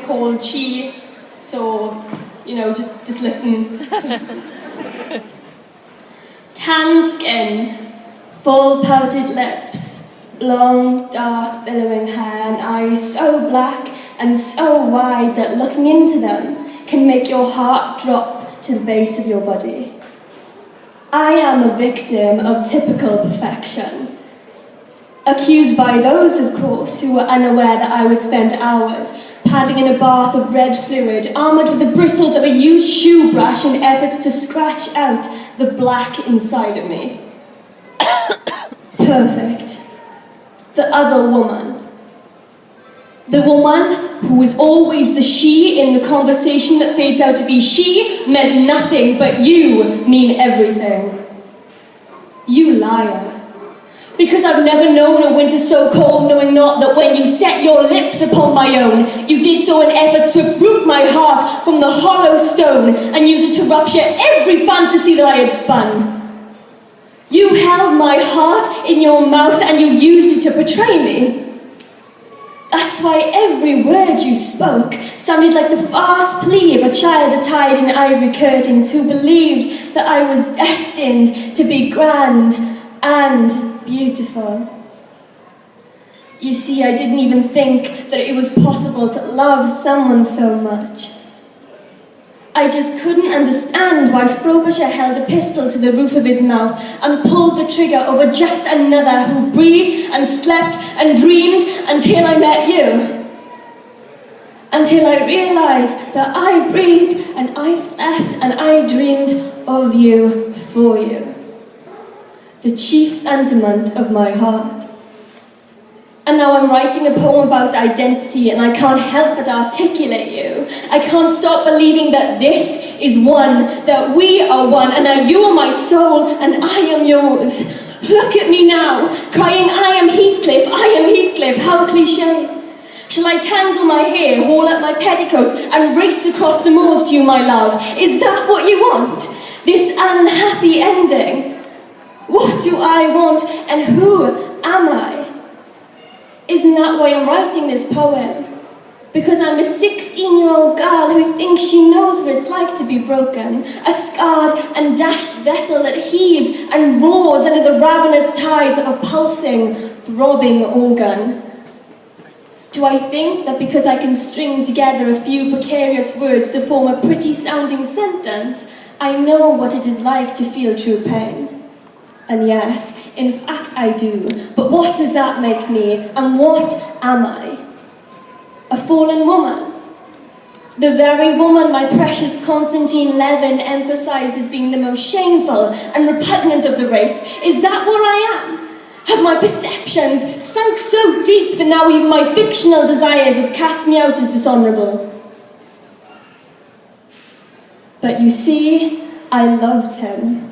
it's called She, so, you know, just listen. Tan skin, full pouted lips, long, dark, billowing hair, and eyes so black and so wide that looking into them can make your heart drop to the base of your body. I am a victim of typical perfection. Accused by those, of course, who were unaware that I would spend hours paddling in a bath of red fluid, armoured with the bristles of a used shoe brush in efforts to scratch out the black inside of me. Perfect. The other woman. The woman who was always the she in the conversation that fades out to be she meant nothing, but you mean everything. You liar. Because I've never known a winter so cold, knowing not that when you set your lips upon my own, you did so in efforts to uproot my heart from the hollow stone and use it to rupture every fantasy that I had spun. You held my heart in your mouth and you used it to betray me. That's why every word you spoke sounded like the fast plea of a child attired in ivory curtains who believed that I was destined to be grand and beautiful. You see, I didn't even think that it was possible to love someone so much. I just couldn't understand why Frobisher held a pistol to the roof of his mouth and pulled the trigger over just another who breathed and slept and dreamed until I met you. Until I realised that I breathed and I slept and I dreamed of you for you. The chief sentiment of my heart. And now I'm writing a poem about identity and I can't help but articulate you. I can't stop believing that this is one, that we are one, and that you are my soul and I am yours. Look at me now, crying, I am Heathcliff, how cliché. Shall I tangle my hair, haul up my petticoats and race across the moors to you, my love? Is that what you want? This unhappy ending? What do I want and who am I? Isn't that why I'm writing this poem? Because I'm a 16-year-old girl who thinks she knows what it's like to be broken, a scarred and dashed vessel that heaves and roars under the ravenous tides of a pulsing, throbbing organ. Do I think that because I can string together a few precarious words to form a pretty-sounding sentence, I know what it is like to feel true pain? And yes, in fact I do. But what does that make me? And what am I? A fallen woman? The very woman my precious Constantine Levin emphasized as being the most shameful and repugnant of the race. Is that what I am? Have my perceptions sunk so deep that now even my fictional desires have cast me out as dishonourable? But you see, I loved him.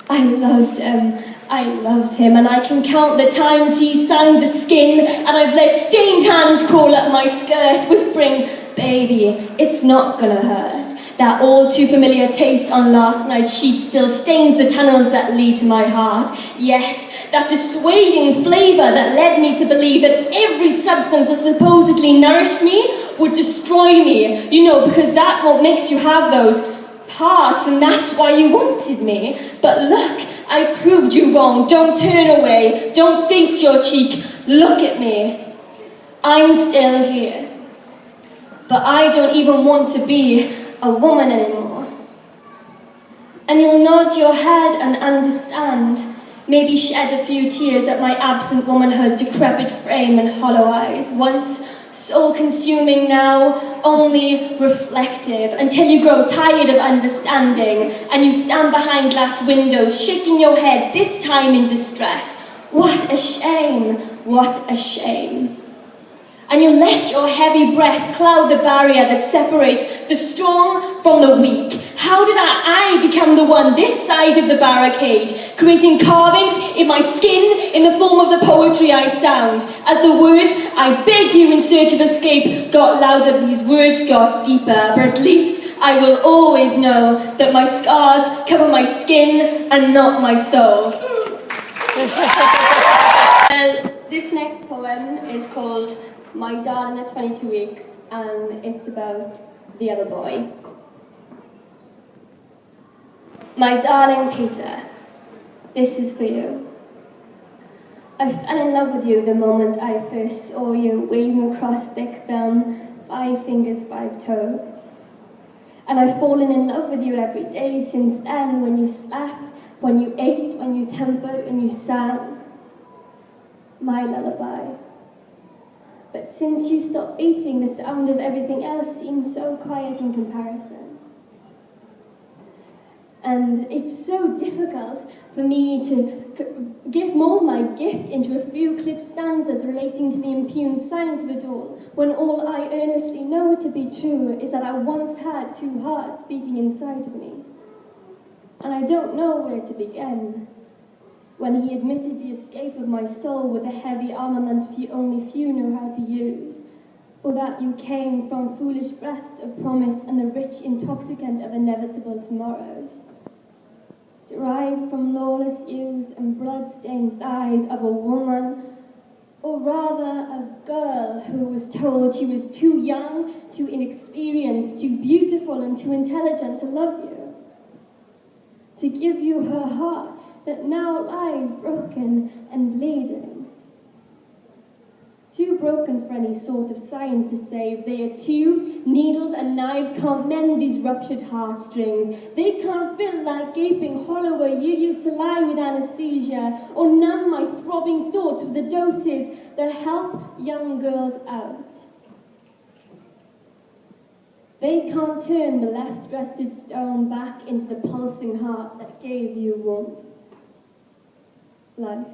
I loved him, and I can count the times he signed the skin, and I've let stained hands crawl up my skirt, whispering, baby, it's not gonna hurt. That all too familiar taste on last night's sheet still stains the tunnels that lead to my heart. Yes, that dissuading flavour that led me to believe that every substance that supposedly nourished me would destroy me. You know, because that's what makes you have those parts, and that's why you wanted me. But look, I proved you wrong. Don't turn away. Don't face your cheek. Look at me. I'm still here. But I don't even want to be a woman anymore. And you'll nod your head and understand. Maybe shed a few tears at my absent womanhood, decrepit frame and hollow eyes. Once soul-consuming, now only reflective, until you grow tired of understanding and you stand behind glass windows, shaking your head, this time in distress. What a shame, what a shame. And you let your heavy breath cloud the barrier that separates the strong from the weak. How did I become the one this side of the barricade, creating carvings in my skin in the form of the poetry I sound? As the words, I beg you in search of escape, got louder, these words got deeper, but at least I will always know that my scars cover my skin and not my soul. This next poem is called My Darling at 22 Weeks, and it's about the other boy. My darling Peter, this is for you. I fell in love with you the moment I first saw you waving across thick film, 5 fingers, 5 toes. And I've fallen in love with you every day since then, when you slapped, when you ate, when you tempered, when you sang my lullaby. But since you stopped eating, the sound of everything else seems so quiet in comparison. And it's so difficult for me to mold my gift into a few clipped stanzas relating to the impugned science of it all, when all I earnestly know to be true is that I once had 2 hearts beating inside of me. And I don't know where to begin. When he admitted the escape of my soul with a heavy armament only few know how to use, or that you came from foolish breaths of promise and the rich intoxicant of inevitable tomorrows, derived from lawless use and blood-stained thighs of a woman, or rather a girl who was told she was too young, too inexperienced, too beautiful and too intelligent to love you, to give you her heart that now lies broken and bleeding. Too broken for any sort of science to save. Their tubes, needles and knives can't mend these ruptured heartstrings. They can't fill that gaping hollow where you used to lie with anesthesia, or numb my throbbing thoughts with the doses that help young girls out. They can't turn the left-rested stone back into the pulsing heart that gave you warmth. Life.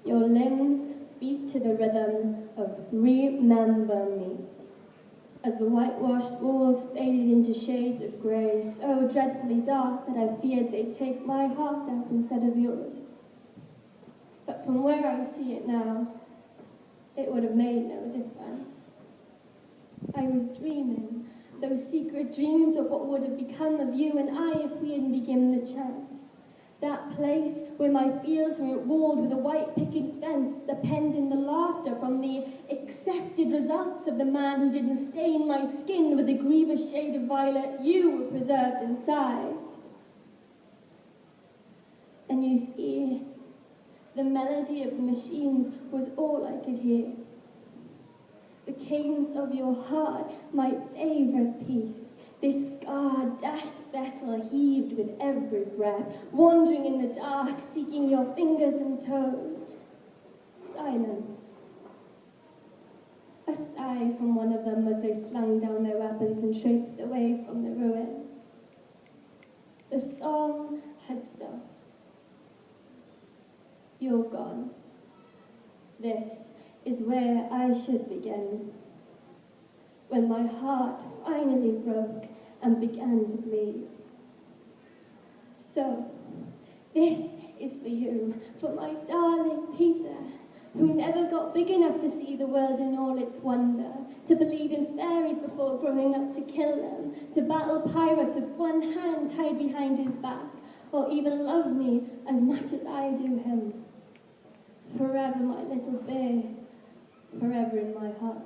Your limbs beat to the rhythm of Remember Me, as the whitewashed walls faded into shades of grey, so dreadfully dark that I feared they'd take my heart out instead of yours. But from where I see it now, it would have made no difference. I was dreaming, those secret dreams of what would have become of you and I if we hadn't been given the chance. That place where my fields were walled with a white picket fence, depending the laughter from the accepted results of the man who didn't stain my skin with the grievous shade of violet you were preserved inside. And you see, the melody of the machines was all I could hear. The cadence of your heart, my favourite piece. This scarred, dashed vessel heaved with every breath, wandering in the dark, seeking your fingers and toes. Silence. A sigh from one of them as they slung down their weapons and traipsed away from the ruin. The song had stopped. You're gone. This is where I should begin. When my heart finally broke and began to bleed. So, this is for you, for my darling Peter, who never got big enough to see the world in all its wonder, to believe in fairies before growing up to kill them, to battle pirates with one hand tied behind his back, or even love me as much as I do him. Forever, my little bear, forever in my heart.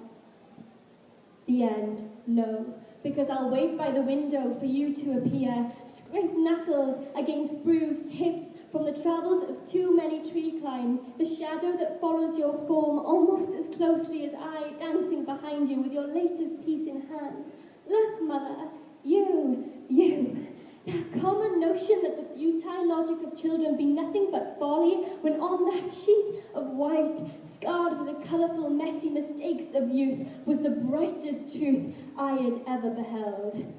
The end, no, because I'll wait by the window for you to appear, scrape knuckles against bruised hips from the travels of too many tree climbs, the shadow that follows your form almost as closely as I, dancing behind you with your latest piece in hand. Look, mother, you, that common notion that the futile logic of children be nothing but folly, when on that sheet of white, scarred with the colourful, messy mistakes of youth, was the brightest truth I had ever beheld.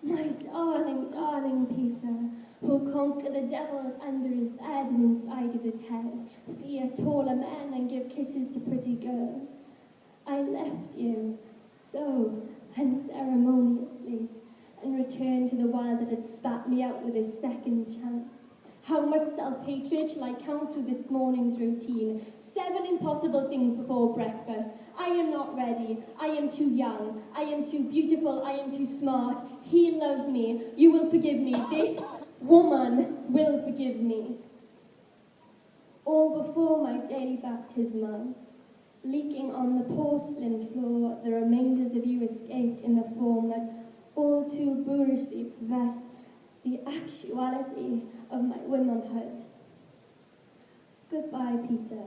My darling, darling Peter, who'll conquer the devils under his bed and inside of his head, fear taller men and give kisses to pretty girls. I left you so unceremoniously, and returned to the wild that had spat me out with his second chance. How much self-hatred shall I count through this morning's routine? 7 impossible things before breakfast. I am not ready. I am too young. I am too beautiful. I am too smart. He loves me. You will forgive me. This woman will forgive me. All before my daily baptismal. Leaking on the porcelain floor, the remainders of you escaped in the form that all too boorishly possessed the actuality of my womanhood. Goodbye, Peter.